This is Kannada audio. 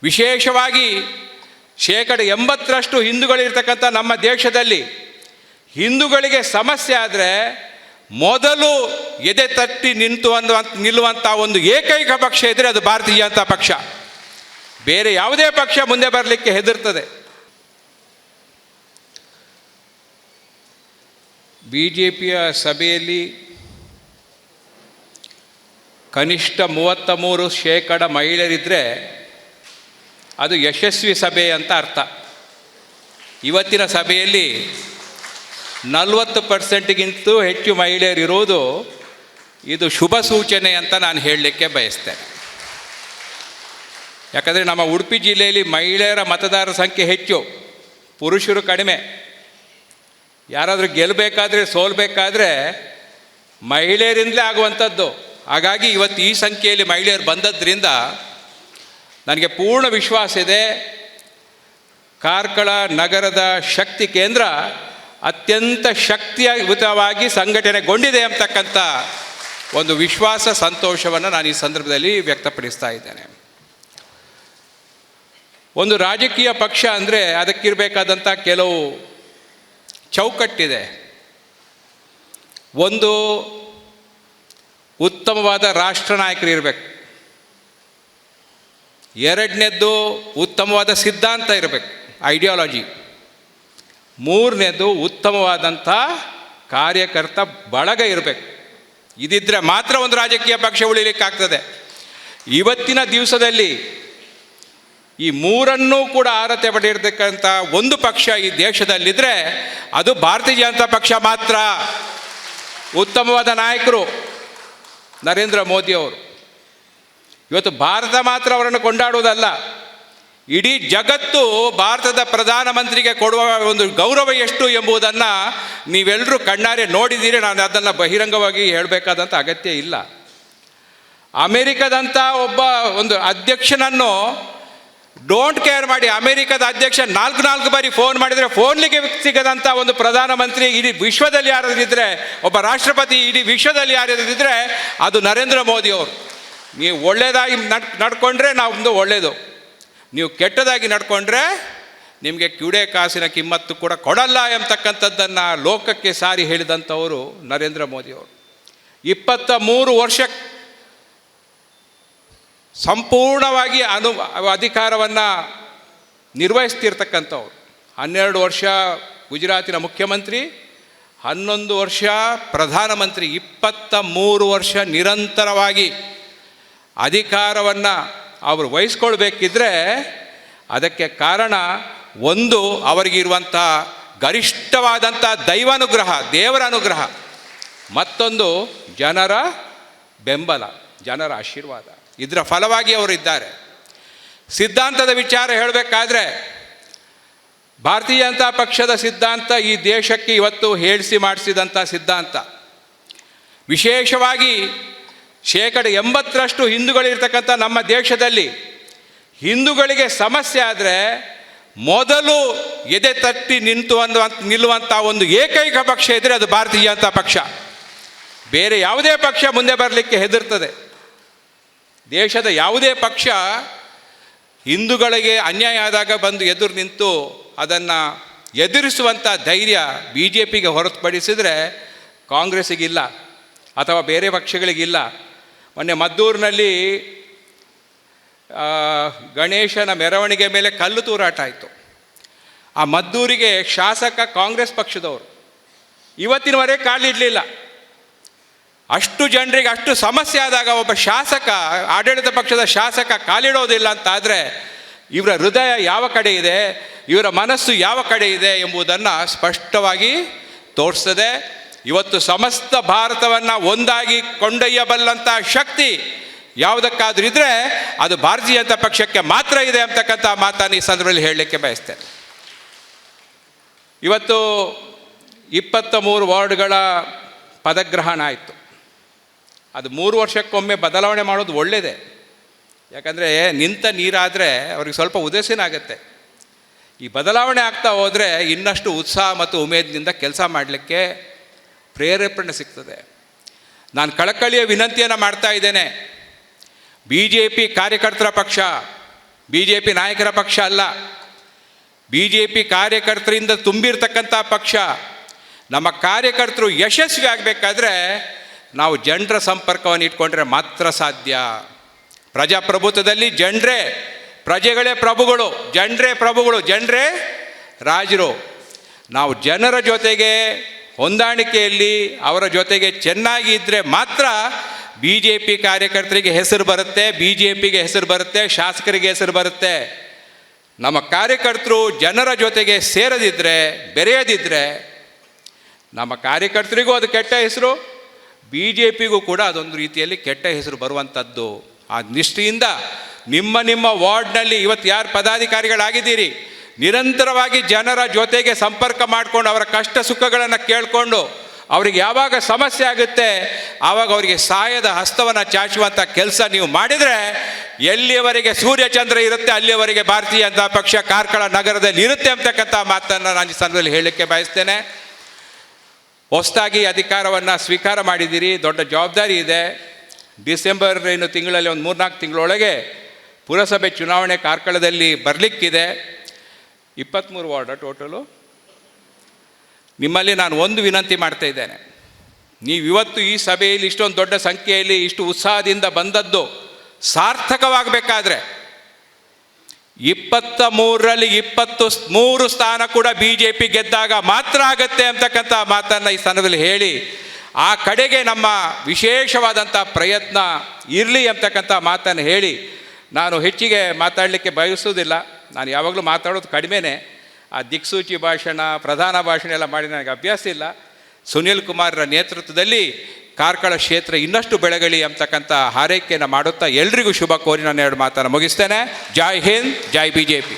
ವಿಶೇಷವಾಗಿ 80% ಹಿಂದೂಗಳಿರ್ತಕ್ಕಂಥ ನಮ್ಮ ದೇಶದಲ್ಲಿ ಹಿಂದೂಗಳಿಗೆ ಸಮಸ್ಯೆ ಆದರೆ ಮೊದಲು ಎದೆ ತಟ್ಟಿ ನಿಲ್ಲುವಂಥ ಒಂದು ಏಕೈಕ ಪಕ್ಷ ಇದ್ದರೆ ಅದು ಭಾರತೀಯ ಜನತಾ ಪಕ್ಷ. ಬೇರೆ ಯಾವುದೇ ಪಕ್ಷ ಮುಂದೆ ಬರಲಿಕ್ಕೆ ಹೆದರ್ತದೆ. BJPಯ ಸಭೆಯಲ್ಲಿ ಕನಿಷ್ಠ 33% ಮಹಿಳೆಯರಿದ್ದರೆ ಅದು ಯಶಸ್ವಿ ಸಭೆ ಅಂತ ಅರ್ಥ. ಇವತ್ತಿನ ಸಭೆಯಲ್ಲಿ 40%ಗಿಂತ ಹೆಚ್ಚು ಮಹಿಳೆಯರಿರೋದು ಇದು ಶುಭ ಸೂಚನೆ ಅಂತ ನಾನು ಹೇಳಲಿಕ್ಕೆ ಬಯಸ್ತೇನೆ. ಯಾಕಂದರೆ ನಮ್ಮ ಉಡುಪಿ ಜಿಲ್ಲೆಯಲ್ಲಿ ಮಹಿಳೆಯರ ಮತದಾರರ ಸಂಖ್ಯೆ ಹೆಚ್ಚು, ಪುರುಷರು ಕಡಿಮೆ. ಯಾರಾದರೂ ಗೆಲ್ಲಬೇಕಾದ್ರೆ ಸೋಲ್ಬೇಕಾದ್ರೆ ಮಹಿಳೆಯರಿಂದಲೇ ಆಗುವಂಥದ್ದು. ಹಾಗಾಗಿ ಇವತ್ತು ಈ ಸಂಖ್ಯೆಯಲ್ಲಿ ಮಹಿಳೆಯರು ಬಂದದ್ರಿಂದ ನನಗೆ ಪೂರ್ಣ ವಿಶ್ವಾಸ ಇದೆ, ಕಾರ್ಕಳ ನಗರದ ಶಕ್ತಿ ಕೇಂದ್ರ ಅತ್ಯಂತ ಶಕ್ತಿಯುತವಾಗಿ ಸಂಘಟನೆಗೊಂಡಿದೆ ಅಂತಕ್ಕಂಥ ಒಂದು ವಿಶ್ವಾಸ, ಸಂತೋಷವನ್ನು ನಾನು ಈ ಸಂದರ್ಭದಲ್ಲಿ ವ್ಯಕ್ತಪಡಿಸ್ತಾ ಇದ್ದೇನೆ. ಒಂದು ರಾಜಕೀಯ ಪಕ್ಷ ಅಂದರೆ ಅದಕ್ಕಿರಬೇಕಾದಂಥ ಕೆಲವು ಚೌಕಟ್ಟಿದೆ. ಒಂದು, ಉತ್ತಮವಾದ ರಾಷ್ಟ್ರ ನಾಯಕರು ಇರಬೇಕು. ಎರಡನೇದ್ದು, ಉತ್ತಮವಾದ ಸಿದ್ಧಾಂತ ಇರಬೇಕು, ಐಡಿಯಾಲಜಿ. ಮೂರನೇದು, ಉತ್ತಮವಾದಂಥ ಕಾರ್ಯಕರ್ತ ಬಳಗ ಇರಬೇಕು. ಇದಿದ್ದರೆ ಮಾತ್ರ ಒಂದು ರಾಜಕೀಯ ಪಕ್ಷ ಉಳಿಲಿಕ್ಕಾಗ್ತದೆ. ಇವತ್ತಿನ ದಿವಸದಲ್ಲಿ ಈ ಮೂರನ್ನೂ ಕೂಡ ಆರತೆ ಪಡೆಯಿರ್ತಕ್ಕಂಥ ಒಂದು ಪಕ್ಷ ಈ ದೇಶದಲ್ಲಿದ್ದರೆ ಅದು ಭಾರತೀಯ ಜನತಾ ಪಕ್ಷ ಮಾತ್ರ. ಉತ್ತಮವಾದ ನಾಯಕರು ನರೇಂದ್ರ ಮೋದಿಯವರು. ಇವತ್ತು ಭಾರತ ಮಾತ್ರ ಅವರನ್ನು ಕೊಂಡಾಡುವುದಲ್ಲ, ಇಡೀ ಜಗತ್ತು ಭಾರತದ ಪ್ರಧಾನಮಂತ್ರಿಗೆ ಕೊಡುವ ಒಂದು ಗೌರವ ಎಷ್ಟು ಎಂಬುದನ್ನು ನೀವೆಲ್ಲರೂ ಕಣ್ಣಾರೆ ನೋಡಿದ್ದೀರಿ. ನಾನು ಅದನ್ನು ಬಹಿರಂಗವಾಗಿ ಹೇಳಬೇಕಾದಂಥ ಅಗತ್ಯ ಇಲ್ಲ. ಅಮೇರಿಕದಂಥ ಒಂದು ಅಧ್ಯಕ್ಷನನ್ನು ಡೋಂಟ್ ಕೇರ್ ಮಾಡಿ ಅಮೇರಿಕದ ಅಧ್ಯಕ್ಷ 4 ಬಾರಿ ಫೋನ್ ಮಾಡಿದರೆ ಫೋನ್ಲಿಗೆ ಸಿಗದಂಥ ಒಂದು ಪ್ರಧಾನಮಂತ್ರಿ ಇಡೀ ವಿಶ್ವದಲ್ಲಿ ಯಾರಾದಿದ್ದರೆ, ಒಬ್ಬ ರಾಷ್ಟ್ರಪತಿ ಇಡೀ ವಿಶ್ವದಲ್ಲಿ ಯಾರಾದಿದ್ದರೆ ಅದು ನರೇಂದ್ರ ಮೋದಿಯವರು. ನೀವು ಒಳ್ಳೆಯದಾಗಿ ನಡ್ಕೊಂಡ್ರೆ ನಾವು ಒಳ್ಳೆಯದು, ನೀವು ಕೆಟ್ಟದಾಗಿ ನಡ್ಕೊಂಡ್ರೆ ನಿಮಗೆ ಕಿವುಡೆ ಕಾಸಿನ ಕಿಮ್ಮತ್ತು ಕೂಡ ಕೊಡಲ್ಲ ಎಂಬತಕ್ಕಂಥದ್ದನ್ನು ಲೋಕಕ್ಕೆ ಸಾರಿ ಹೇಳಿದಂಥವರು ನರೇಂದ್ರ ಮೋದಿಯವರು. 23 ವರ್ಷ ಸಂಪೂರ್ಣವಾಗಿ ಅಧಿಕಾರವನ್ನು ನಿರ್ವಹಿಸ್ತಿರ್ತಕ್ಕಂಥವ್ರು. 12 ವರ್ಷ ಗುಜರಾತಿನ ಮುಖ್ಯಮಂತ್ರಿ, 11 ವರ್ಷ ಪ್ರಧಾನಮಂತ್ರಿ, 23 ವರ್ಷ ನಿರಂತರವಾಗಿ ಅಧಿಕಾರವನ್ನು ಅವರು ವಹಿಸ್ಕೊಳ್ಬೇಕಿದ್ರೆ ಅದಕ್ಕೆ ಕಾರಣ ಒಂದು, ಅವರಿಗಿರುವಂಥ ಗರಿಷ್ಠವಾದಂಥ ದೈವಾನುಗ್ರಹ, ದೇವರ ಅನುಗ್ರಹ. ಮತ್ತೊಂದು, ಜನರ ಬೆಂಬಲ, ಜನರ ಆಶೀರ್ವಾದ. ಇದರ ಫಲವಾಗಿ ಅವರಿದ್ದಾರೆ. ಸಿದ್ಧಾಂತದ ವಿಚಾರ ಹೇಳಬೇಕಾದ್ರೆ ಭಾರತೀಯ ಜನತಾ ಪಕ್ಷದ ಸಿದ್ಧಾಂತ ಈ ದೇಶಕ್ಕೆ ಇವತ್ತು ಹೇಳಿಸಿ ಮಾಡಿಸಿದಂಥ ಸಿದ್ಧಾಂತ. ವಿಶೇಷವಾಗಿ 80% ಹಿಂದೂಗಳಿರ್ತಕ್ಕಂಥ ನಮ್ಮ ದೇಶದಲ್ಲಿ ಹಿಂದೂಗಳಿಗೆ ಸಮಸ್ಯೆ ಆದರೆ ಮೊದಲು ಎದೆ ತಟ್ಟಿ ನಿಲ್ಲುವಂಥ ಒಂದು ಏಕೈಕ ಪಕ್ಷ ಇದ್ದರೆ ಅದು ಭಾರತೀಯ ಜನತಾ ಪಕ್ಷ. ಬೇರೆ ಯಾವುದೇ ಪಕ್ಷ ಮುಂದೆ ಬರಲಿಕ್ಕೆ ಹೆದರ್ತದೆ. ದೇಶದ ಯಾವುದೇ ಪಕ್ಷ ಹಿಂದೂಗಳಿಗೆ ಅನ್ಯಾಯ ಆದಾಗ ಬಂದು ಎದುರು ನಿಂತು ಅದನ್ನು ಎದುರಿಸುವಂಥ ಧೈರ್ಯ BJPಗೆ ಹೊರತುಪಡಿಸಿದರೆ ಕಾಂಗ್ರೆಸ್ಸಿಗಿಲ್ಲ ಅಥವಾ ಬೇರೆ ಪಕ್ಷಗಳಿಗಿಲ್ಲ. ಮೊನ್ನೆ ಮದ್ದೂರಿನಲ್ಲಿ ಗಣೇಶನ ಮೆರವಣಿಗೆ ಮೇಲೆ ಕಲ್ಲು ತೂರಾಟ ಆಯಿತು. ಆ ಮದ್ದೂರಿಗೆ ಶಾಸಕ ಕಾಂಗ್ರೆಸ್ ಪಕ್ಷದವರು ಇವತ್ತಿನವರೆಗೆ ಕಾಲಿಡಲಿಲ್ಲ. ಅಷ್ಟು ಜನರಿಗೆ ಅಷ್ಟು ಸಮಸ್ಯೆ ಆದಾಗ ಒಬ್ಬ ಶಾಸಕ, ಆಡಳಿತ ಪಕ್ಷದ ಶಾಸಕ ಕಾಲಿಡೋದಿಲ್ಲ ಅಂತಾದರೆ ಇವರ ಹೃದಯ ಯಾವ ಕಡೆ ಇದೆ, ಇವರ ಮನಸ್ಸು ಯಾವ ಕಡೆ ಇದೆ ಎಂಬುದನ್ನು ಸ್ಪಷ್ಟವಾಗಿ ತೋರಿಸ್ತದೆ. ಇವತ್ತು ಸಮಸ್ತ ಭಾರತವನ್ನು ಒಂದಾಗಿ ಕೊಂಡೊಯ್ಯಬಲ್ಲಂಥ ಶಕ್ತಿ ಯಾವುದಕ್ಕಾದ್ರೂ ಇದ್ದರೆ ಅದು ಭಾರತೀಯ ಜನತಾ ಪಕ್ಷಕ್ಕೆ ಮಾತ್ರ ಇದೆ ಅಂತಕ್ಕಂಥ ಮಾತನ್ನು ಈ ಸಂದರ್ಭದಲ್ಲಿ ಹೇಳಲಿಕ್ಕೆ ಬಯಸ್ತೇನೆ. ಇವತ್ತು 23 ವಾರ್ಡ್ಗಳ ಪದಗ್ರಹಣ ಆಯಿತು. ಅದು 3 ವರ್ಷಕ್ಕೊಮ್ಮೆ ಬದಲಾವಣೆ ಮಾಡೋದು ಒಳ್ಳೆಯದೇ. ಯಾಕಂದರೆ ನಿಂತ ನೀರಾದರೆ ಅವ್ರಿಗೆ ಸ್ವಲ್ಪ ಉದಾಸೀನ ಆಗುತ್ತೆ. ಈ ಬದಲಾವಣೆ ಆಗ್ತಾ ಹೋದರೆ ಇನ್ನಷ್ಟು ಉತ್ಸಾಹ ಮತ್ತು ಉಮೇದಿನಿಂದ ಕೆಲಸ ಮಾಡಲಿಕ್ಕೆ ಪ್ರೇರೇಪಣೆ ಸಿಗ್ತದೆ. ನಾನು ಕಳಕಳಿಯ ವಿನಂತಿಯನ್ನು ಮಾಡ್ತಾ ಇದ್ದೇನೆ. BJP ಕಾರ್ಯಕರ್ತರ ಪಕ್ಷ, BJP ನಾಯಕರ ಪಕ್ಷ ಅಲ್ಲ, BJP ಕಾರ್ಯಕರ್ತರಿಂದ ತುಂಬಿರ್ತಕ್ಕಂಥ ಪಕ್ಷ. ನಮ್ಮ ಕಾರ್ಯಕರ್ತರು ಯಶಸ್ವಿ ಆಗಬೇಕಾದ್ರೆ ನಾವು ಜನರ ಸಂಪರ್ಕವನ್ನು ಇಟ್ಕೊಂಡ್ರೆ ಮಾತ್ರ ಸಾಧ್ಯ. ಪ್ರಜಾಪ್ರಭುತ್ವದಲ್ಲಿ ಪ್ರಜೆಗಳೇ ಪ್ರಭುಗಳು, ಜನರೇ ರಾಜರು. ನಾವು ಜನರ ಜೊತೆಗೆ ಹೊಂದಾಣಿಕೆಯಲ್ಲಿ ಅವರ ಜೊತೆಗೆ ಚೆನ್ನಾಗಿ ಇದ್ದರೆ ಮಾತ್ರ BJP ಕಾರ್ಯಕರ್ತರಿಗೆ ಹೆಸರು ಬರುತ್ತೆ, BJPಗೆ ಹೆಸರು ಬರುತ್ತೆ, ಶಾಸಕರಿಗೆ ಹೆಸರು ಬರುತ್ತೆ. ನಮ್ಮ ಕಾರ್ಯಕರ್ತರು ಜನರ ಜೊತೆಗೆ ಸೇರದಿದ್ದರೆ, ಬೆರೆಯದಿದ್ದರೆ ನಮ್ಮ ಕಾರ್ಯಕರ್ತರಿಗೂ ಅದು ಕೆಟ್ಟ ಹೆಸರು, BJPಗೂ ಕೂಡ ಅದೊಂದು ರೀತಿಯಲ್ಲಿ ಕೆಟ್ಟ ಹೆಸರು ಬರುವಂಥದ್ದು. ಆ ದೃಷ್ಟಿಯಿಂದ ನಿಮ್ಮ ವಾರ್ಡ್ನಲ್ಲಿ ಇವತ್ತು ಯಾರು ಪದಾಧಿಕಾರಿಗಳಾಗಿದ್ದೀರಿ, ನಿರಂತರವಾಗಿ ಜನರ ಜೊತೆಗೆ ಸಂಪರ್ಕ ಮಾಡಿಕೊಂಡು ಅವರ ಕಷ್ಟ ಸುಖಗಳನ್ನು ಕೇಳಿಕೊಂಡು ಅವ್ರಿಗೆ ಯಾವಾಗ ಸಮಸ್ಯೆ ಆಗುತ್ತೆ ಆವಾಗ ಅವರಿಗೆ ಸಹಾಯದ ಹಸ್ತವನ್ನು ಚಾಚುವಂಥ ಕೆಲಸ ನೀವು ಮಾಡಿದರೆ ಎಲ್ಲಿಯವರೆಗೆ ಸೂರ್ಯಚಂದ್ರ ಇರುತ್ತೆ ಅಲ್ಲಿಯವರೆಗೆ ಭಾರತೀಯ ಜನತಾ ಪಕ್ಷ ಕಾರ್ಕಳ ನಗರದಲ್ಲಿ ಇರುತ್ತೆ ಅಂತಕ್ಕಂಥ ಮಾತನ್ನು ನಾನು ಈ ಸಂದರ್ಭದಲ್ಲಿ ಹೇಳಲಿಕ್ಕೆ ಬಯಸ್ತೇನೆ. ಹೊಸದಾಗಿ ಅಧಿಕಾರವನ್ನು ಸ್ವೀಕಾರ ಮಾಡಿದ್ದೀರಿ, ದೊಡ್ಡ ಜವಾಬ್ದಾರಿ ಇದೆ. ಡಿಸೆಂಬರ್ ತಿಂಗಳಲ್ಲಿ ಒಂದು 3-4 ತಿಂಗಳೊಳಗೆ ಪುರಸಭೆ ಚುನಾವಣೆ ಕಾರ್ಕಳದಲ್ಲಿ ಬರಲಿಕ್ಕಿದೆ. 23 ವಾರ್ಡ ಟೋಟಲು. ನಿಮ್ಮಲ್ಲಿ ನಾನು ಒಂದು ವಿನಂತಿ ಮಾಡ್ತಾ ಇದ್ದೇನೆ, ನೀವು ಇವತ್ತು ಈ ಸಭೆಯಲ್ಲಿ ಇಷ್ಟೊಂದು ದೊಡ್ಡ ಸಂಖ್ಯೆಯಲ್ಲಿ ಇಷ್ಟು ಉತ್ಸಾಹದಿಂದ ಬಂದದ್ದು ಸಾರ್ಥಕವಾಗಬೇಕಾದ್ರೆ 23ರಲ್ಲಿ 23 ಸ್ಥಾನ ಕೂಡ BJP ಗೆದ್ದಾಗ ಮಾತ್ರ ಆಗತ್ತೆ ಅಂತಕ್ಕಂಥ ಮಾತನ್ನು ಈ ಸ್ಥಾನದಲ್ಲಿ ಹೇಳಿ ಆ ಕಡೆಗೆ ನಮ್ಮ ವಿಶೇಷವಾದಂಥ ಪ್ರಯತ್ನ ಇರಲಿ ಅಂತಕ್ಕಂಥ ಮಾತನ್ನು ಹೇಳಿ ನಾನು ಹೆಚ್ಚಿಗೆ ಮಾತಾಡಲಿಕ್ಕೆ ಬಯಸುವುದಿಲ್ಲ. ನಾನು ಯಾವಾಗಲೂ ಮಾತಾಡೋದು ಕಡಿಮೆನೇ. ಆ ದಿಕ್ಸೂಚಿ ಭಾಷಣ, ಪ್ರಧಾನ ಭಾಷಣ ಎಲ್ಲ ಮಾಡಿ ನನಗೆ ಅಭ್ಯಾಸ ಇಲ್ಲ. ಸುನೀಲ್ ಕುಮಾರ್ರ ನೇತೃತ್ವದಲ್ಲಿ ಕಾರ್ಕಳ ಕ್ಷೇತ್ರ ಇನ್ನಷ್ಟು ಬೆಳಗಲಿ ಅಂತಕ್ಕಂಥ ಹಾರೈಕೆಯನ್ನು ಮಾಡುತ್ತಾ ಎಲ್ರಿಗೂ ಶುಭ ಕೋರಿ ನಾನು 2 ಮಾತನ್ನು ಮುಗಿಸ್ತೇನೆ. ಜೈ ಹಿಂದ್, ಜೈ BJP.